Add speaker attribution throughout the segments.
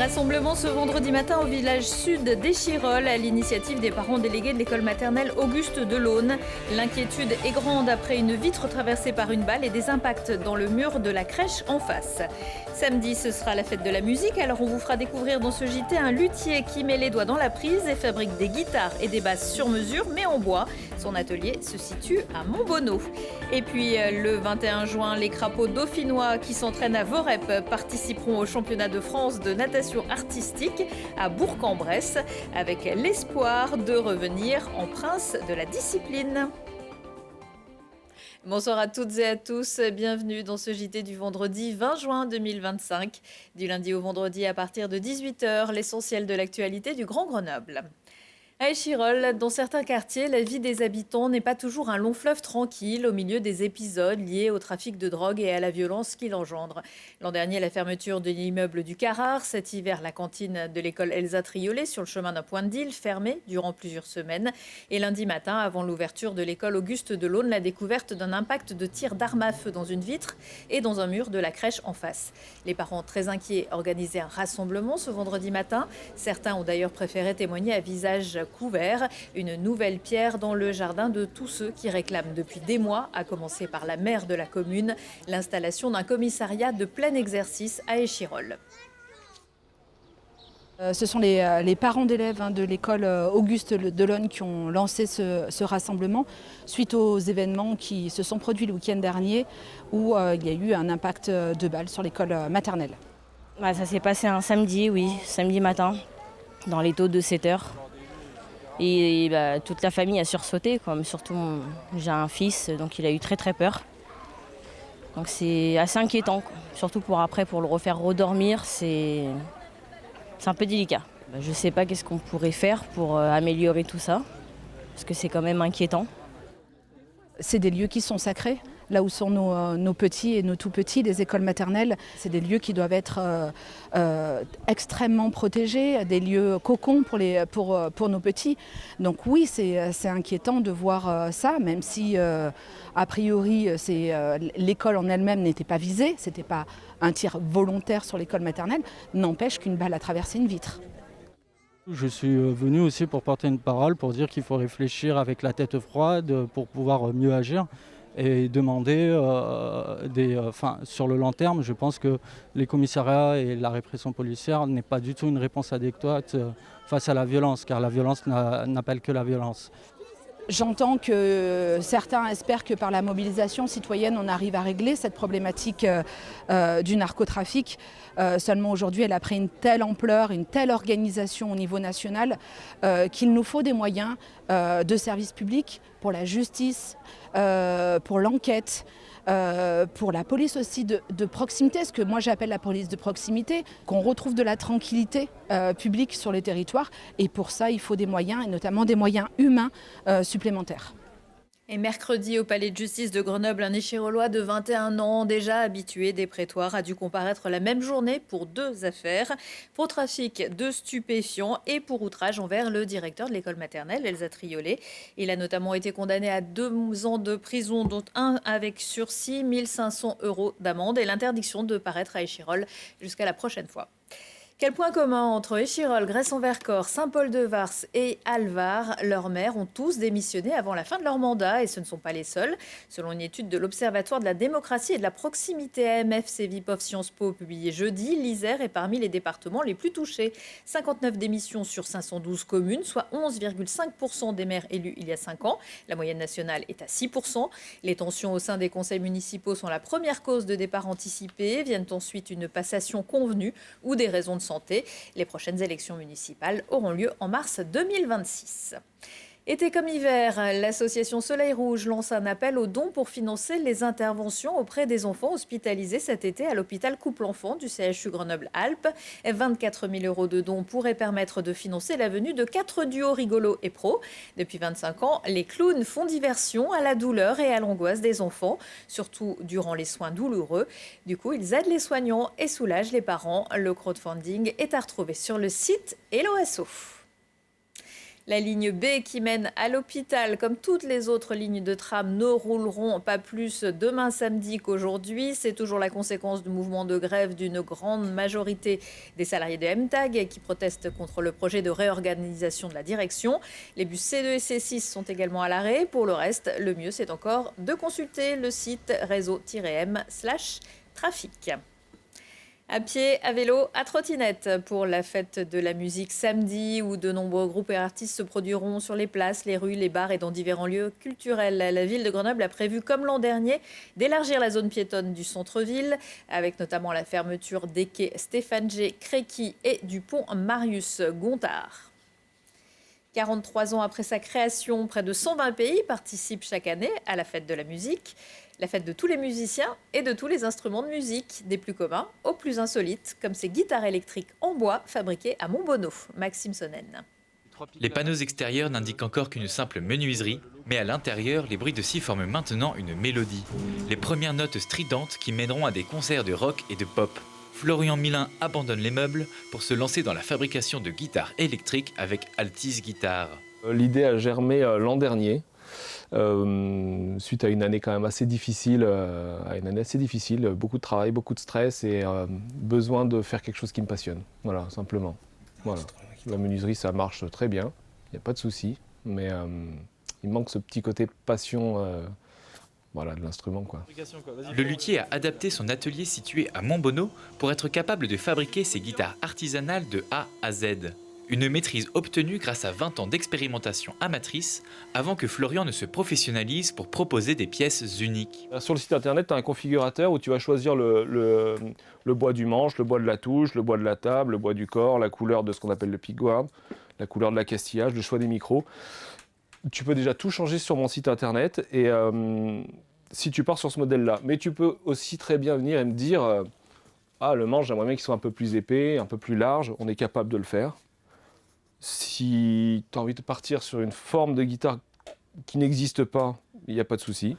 Speaker 1: Rassemblement ce vendredi matin au village sud d'Échirolles à l'initiative des parents délégués de l'école maternelle Auguste Delaune. L'inquiétude est grande après une vitre traversée par une balle et des impacts dans le mur de la crèche en face. Samedi, ce sera la fête de la musique, alors on vous fera découvrir dans ce JT un luthier qui met les doigts dans la prise et fabrique des guitares et des basses sur mesure mais en bois. Son atelier se situe à Montbonneau. Et puis le 21 juin, les crapauds dauphinois qui s'entraînent à Vorep participeront au championnat de France de natation artistique à Bourg-en-Bresse avec l'espoir de revenir en prince de la discipline. Bonsoir à toutes et à tous, bienvenue dans ce JT du vendredi 20 juin 2025. Du lundi au vendredi à partir de 18h, l'essentiel de l'actualité du Grand Grenoble. À Échirolles, dans certains quartiers, la vie des habitants n'est pas toujours un long fleuve tranquille au milieu des épisodes liés au trafic de drogue et à la violence qu'il engendre. L'an dernier, la fermeture de l'immeuble du Carrare. Cet hiver, la cantine de l'école Elsa Triolet sur le chemin d'un point de deal fermée durant plusieurs semaines. Et lundi matin, avant l'ouverture de l'école Auguste Delaune, la découverte d'un impact de tir d'armes à feu dans une vitre et dans un mur de la crèche en face. Les parents très inquiets organisaient un rassemblement ce vendredi matin. Certains ont d'ailleurs préféré témoigner à visage couvert, une nouvelle pierre dans le jardin de tous ceux qui réclament depuis des mois, à commencer par la maire de la commune, l'installation d'un commissariat de plein exercice à Échirolles.
Speaker 2: Ce sont les parents d'élèves de l'école Auguste Delaune qui ont lancé ce rassemblement suite aux événements qui se sont produits le week-end dernier où il y a eu un impact de balles sur l'école maternelle.
Speaker 3: Ça s'est passé un samedi, oui, samedi matin, dans les taux de 7h. Et toute la famille a sursauté, comme surtout j'ai un fils, donc il a eu très très peur. Donc c'est assez inquiétant, surtout pour le refaire redormir, c'est un peu délicat. Je ne sais pas qu'est-ce qu'on pourrait faire pour améliorer tout ça, parce que c'est quand même inquiétant.
Speaker 2: C'est des lieux qui sont sacrés, là où sont nos petits et nos tout-petits, les écoles maternelles. C'est des lieux qui doivent être extrêmement protégés, des lieux cocons pour nos petits. Donc oui, c'est inquiétant de voir ça, même si a priori l'école en elle-même n'était pas visée, ce n'était pas un tir volontaire sur l'école maternelle, n'empêche qu'une balle a traversé une vitre.
Speaker 4: Je suis venu aussi pour porter une parole, pour dire qu'il faut réfléchir avec la tête froide pour pouvoir mieux agir et demander sur le long terme. Je pense que les commissariats et la répression policière n'est pas du tout une réponse adéquate face à la violence, car la violence n'appelle que la violence.
Speaker 2: J'entends que certains espèrent que par la mobilisation citoyenne, on arrive à régler cette problématique du narcotrafic. Seulement aujourd'hui, elle a pris une telle ampleur, une telle organisation au niveau national qu'il nous faut des moyens de service public pour la justice, pour l'enquête. Pour la police aussi de proximité, ce que moi j'appelle la police de proximité, qu'on retrouve de la tranquillité publique sur les territoires. Et pour ça, il faut des moyens, et notamment des moyens humains supplémentaires.
Speaker 1: Et mercredi, au palais de justice de Grenoble, un Échirollois de 21 ans, déjà habitué des prétoires, a dû comparaître la même journée pour 2 affaires, pour trafic de stupéfiants et pour outrage envers le directeur de l'école maternelle, Elsa Triolet. Il a notamment été condamné à 2 ans de prison, dont 1 avec sursis, 1 500 € d'amende et l'interdiction de paraître à Échirolles jusqu'à la prochaine fois. Quel point commun entre Échirolles, Gresse-en-Vercors, Saint-Paul-de-Vars et Alvar? Leurs maires ont tous démissionné avant la fin de leur mandat et ce ne sont pas les seuls. Selon une étude de l'Observatoire de la démocratie et de la proximité AMF Cevipof Sciences Po publiée jeudi, l'Isère est parmi les départements les plus touchés. 59 démissions sur 512 communes, soit 11,5% des maires élus il y a 5 ans. La moyenne nationale est à 6%. Les tensions au sein des conseils municipaux sont la première cause de départ anticipé. Viennent ensuite une passation convenue ou des raisons de santé. Les prochaines élections municipales auront lieu en mars 2026. Été comme hiver, l'association Soleil Rouge lance un appel aux dons pour financer les interventions auprès des enfants hospitalisés cet été à l'hôpital Couple-Enfants du CHU Grenoble-Alpes. 24 000 € de dons pourraient permettre de financer la venue de 4 duos rigolos et pros. Depuis 25 ans, les clowns font diversion à la douleur et à l'angoisse des enfants, surtout durant les soins douloureux. Du coup, ils aident les soignants et soulagent les parents. Le crowdfunding est à retrouver sur le site Hello Asso. La ligne B qui mène à l'hôpital, comme toutes les autres lignes de tram, ne rouleront pas plus demain samedi qu'aujourd'hui. C'est toujours la conséquence du mouvement de grève d'une grande majorité des salariés de MTAG qui protestent contre le projet de réorganisation de la direction. Les bus C2 et C6 sont également à l'arrêt. Pour le reste, le mieux c'est encore de consulter le site réseau-m/trafic. À pied, à vélo, à trottinette pour la fête de la musique samedi où de nombreux groupes et artistes se produiront sur les places, les rues, les bars et dans différents lieux culturels. La ville de Grenoble a prévu, comme l'an dernier, d'élargir la zone piétonne du centre-ville avec notamment la fermeture des quais Stéphane G, Créqui et du pont Marius Gontard. 43 ans après sa création, près de 120 pays participent chaque année à la fête de la musique. La fête de tous les musiciens et de tous les instruments de musique, des plus communs aux plus insolites, comme ces guitares électriques en bois fabriquées à Montbonneau. Maxime Sonnen.
Speaker 5: Les panneaux extérieurs n'indiquent encore qu'une simple menuiserie, mais à l'intérieur, les bruits de scie forment maintenant une mélodie. Les premières notes stridentes qui mèneront à des concerts de rock et de pop. Florian Milin abandonne les meubles pour se lancer dans la fabrication de guitares électriques avec Altis Guitare.
Speaker 6: L'idée a germé l'an dernier. Suite à une année quand même assez difficile, beaucoup de travail, beaucoup de stress et besoin de faire quelque chose qui me passionne. Voilà, simplement. Voilà. La menuiserie, ça marche très bien, il n'y a pas de souci, mais il manque ce petit côté passion de l'instrument, quoi.
Speaker 5: Le luthier a adapté son atelier situé à Montbonneau pour être capable de fabriquer ses guitares artisanales de A à Z. Une maîtrise obtenue grâce à 20 ans d'expérimentation amatrice avant que Florian ne se professionnalise pour proposer des pièces uniques.
Speaker 6: Sur le site internet, tu as un configurateur où tu vas choisir le bois du manche, le bois de la touche, le bois de la table, le bois du corps, la couleur de ce qu'on appelle le pickguard, la couleur de l'accastillage, le choix des micros. Tu peux déjà tout changer sur mon site internet et si tu pars sur ce modèle-là. Mais tu peux aussi très bien venir et me dire le manche, j'aimerais bien qu'il soit un peu plus épais, un peu plus large, on est capable de le faire. Si tu as envie de partir sur une forme de guitare qui n'existe pas, il n'y a pas de souci.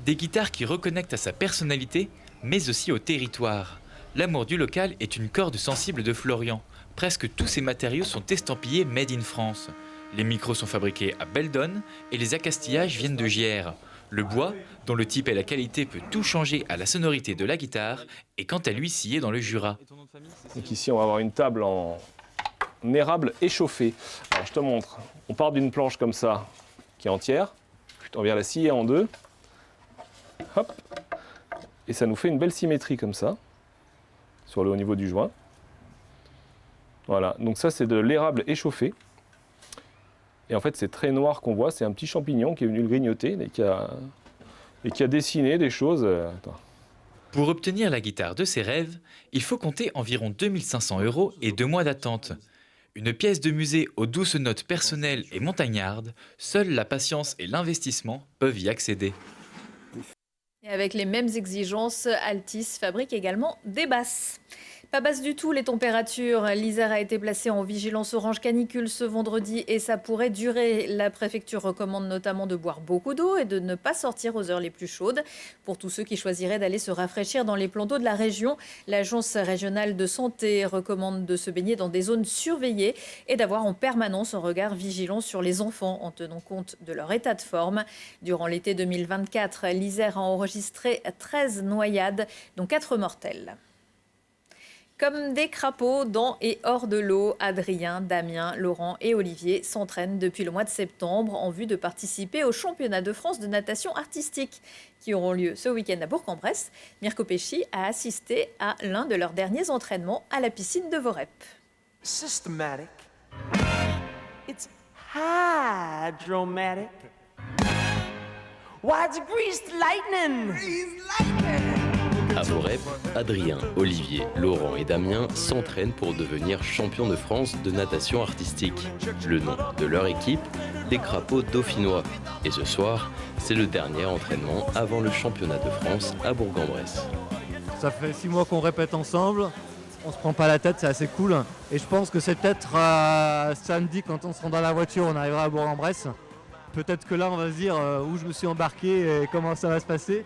Speaker 5: Des guitares qui reconnectent à sa personnalité, mais aussi au territoire. L'amour du local est une corde sensible de Florian. Presque tous ses matériaux sont estampillés Made in France. Les micros sont fabriqués à Beldon et les accastillages viennent de Gières. Le bois, dont le type et la qualité peut tout changer à la sonorité de la guitare, est quant à lui scié dans le Jura.
Speaker 6: Donc ici, on va avoir une table en érable échauffé. Alors je te montre. On part d'une planche comme ça, qui est entière. On vient la scier en deux. Hop. Et ça nous fait une belle symétrie comme ça, sur le haut niveau du joint. Voilà. Donc ça, c'est de l'érable échauffé. Et en fait, c'est très noir qu'on voit. C'est un petit champignon qui est venu le grignoter et qui a dessiné des choses. Attends.
Speaker 5: Pour obtenir la guitare de ses rêves, il faut compter environ 2500 € et 2 mois d'attente. Une pièce de musée aux douces notes personnelles et montagnardes, seule la patience et l'investissement peuvent y accéder.
Speaker 1: Et avec les mêmes exigences, Altis fabrique également des basses. Pas basse du tout les températures. L'Isère a été placée en vigilance orange canicule ce vendredi et ça pourrait durer. La préfecture recommande notamment de boire beaucoup d'eau et de ne pas sortir aux heures les plus chaudes. Pour tous ceux qui choisiraient d'aller se rafraîchir dans les plans d'eau de la région, l'Agence régionale de santé recommande de se baigner dans des zones surveillées et d'avoir en permanence un regard vigilant sur les enfants en tenant compte de leur état de forme. Durant l'été 2024, l'Isère a enregistré 13 noyades, dont 4 mortelles. Comme des crapauds dans et hors de l'eau, Adrien, Damien, Laurent et Olivier s'entraînent depuis le mois de septembre en vue de participer aux championnats de France de natation artistique qui auront lieu ce week-end à Bourg-en-Bresse. Mirko Pesci a assisté à l'un de leurs derniers entraînements à la piscine de Vorep.
Speaker 7: Systematic. It's hydromatic. Why it's greased lightning?
Speaker 8: À Vorep, Adrien, Olivier, Laurent et Damien s'entraînent pour devenir champions de France de natation artistique. Le nom de leur équipe, les Crapauds Dauphinois. Et ce soir, c'est le dernier entraînement avant le championnat de France à Bourg-en-Bresse.
Speaker 9: Ça fait 6 mois qu'on répète ensemble, on se prend pas la tête, c'est assez cool. Et je pense que c'est peut-être samedi quand on se rend dans la voiture, on arrivera à Bourg-en-Bresse. Peut-être que là on va se dire où je me suis embarqué et comment ça va se passer.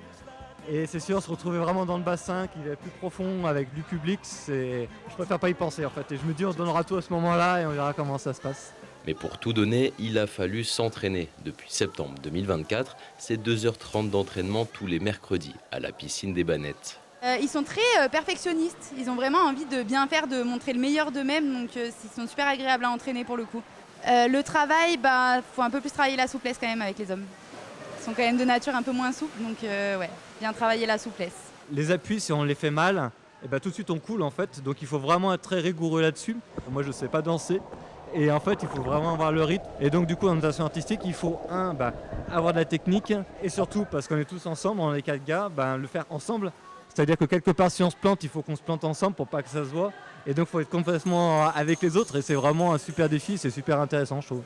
Speaker 9: Et c'est sûr, se retrouver vraiment dans le bassin, qui est plus profond, avec du public, je préfère pas y penser en fait. Et je me dis, on se donnera tout à ce moment-là et on verra comment ça se passe.
Speaker 8: Mais pour tout donner, il a fallu s'entraîner. Depuis septembre 2024, c'est 2h30 d'entraînement tous les mercredis à la piscine des Bannettes.
Speaker 10: Ils sont très perfectionnistes, ils ont vraiment envie de bien faire, de montrer le meilleur d'eux-mêmes, donc ils sont super agréables à entraîner pour le coup. Le travail, faut un peu plus travailler la souplesse quand même avec les hommes. Ils sont quand même de nature un peu moins souples, donc ouais, bien travailler la souplesse.
Speaker 9: Les appuis, si on les fait mal, tout de suite on coule en fait, donc il faut vraiment être très rigoureux là-dessus. Moi je ne sais pas danser. Et en fait, il faut vraiment avoir le rythme. Et donc, du coup, en natation artistique, il faut, avoir de la technique. Et surtout, parce qu'on est tous ensemble, on est 4 gars, le faire ensemble. C'est-à-dire que quelque part, si on se plante, il faut qu'on se plante ensemble pour pas que ça se voit. Et donc, il faut être complètement avec les autres. Et c'est vraiment un super défi, c'est super intéressant, je trouve.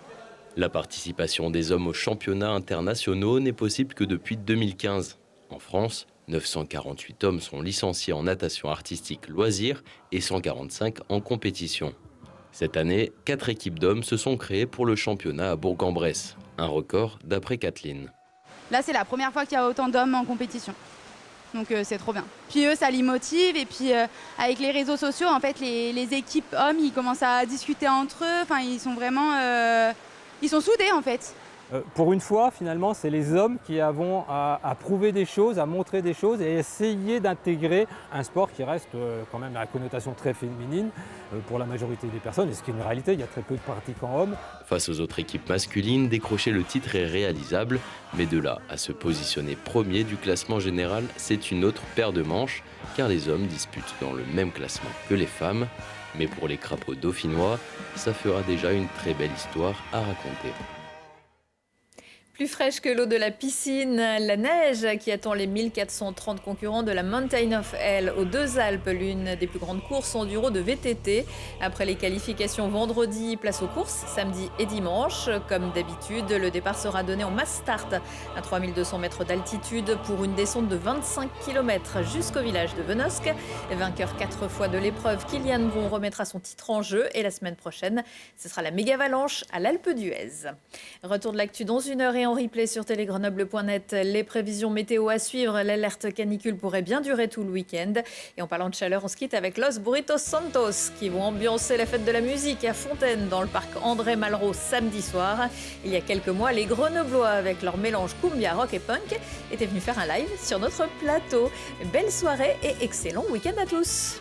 Speaker 8: La participation des hommes aux championnats internationaux n'est possible que depuis 2015. En France, 948 hommes sont licenciés en natation artistique loisirs et 145 en compétition. Cette année, 4 équipes d'hommes se sont créées pour le championnat à Bourg-en-Bresse. Un record d'après Kathleen.
Speaker 10: Là, c'est la première fois qu'il y a autant d'hommes en compétition. Donc c'est trop bien. Puis eux, ça les motive. Et puis avec les réseaux sociaux, en fait, les équipes hommes, ils commencent à discuter entre eux. Enfin, ils sont vraiment... ils sont soudés, en fait.
Speaker 11: Pour une fois, finalement, c'est les hommes qui avons à prouver des choses, à montrer des choses et essayer d'intégrer un sport qui reste quand même à la connotation très féminine pour la majorité des personnes. Et ce qui est une réalité, il y a très peu de pratiquants hommes.
Speaker 8: Face aux autres équipes masculines, décrocher le titre est réalisable. Mais de là à se positionner premier du classement général, c'est une autre paire de manches, car les hommes disputent dans le même classement que les femmes. Mais pour les crapauds dauphinois, ça fera déjà une très belle histoire à raconter.
Speaker 1: Plus fraîche que l'eau de la piscine, la neige qui attend les 1430 concurrents de la Mountain of Hell aux Deux Alpes, l'une des plus grandes courses enduro de VTT. Après les qualifications vendredi, place aux courses samedi et dimanche. Comme d'habitude, le départ sera donné en mass start à 3200 mètres d'altitude pour une descente de 25 km jusqu'au village de Venosque. Vainqueur 4 fois de l'épreuve, Kylian Bron remettra son titre en jeu et la semaine prochaine, ce sera la méga avalanche à l'Alpe d'Huez. Retour de l'actu dans 1 heure et en replay sur télégrenoble.net. Les prévisions météo à suivre. L'alerte canicule pourrait bien durer tout le week-end. Et en parlant de chaleur, on se quitte avec Los Burritos Santos qui vont ambiancer la fête de la musique à Fontaine dans le parc André Malraux samedi soir. Il y a quelques mois, les Grenoblois avec leur mélange cumbia, rock et punk étaient venus faire un live sur notre plateau. Belle soirée et excellent week-end à tous.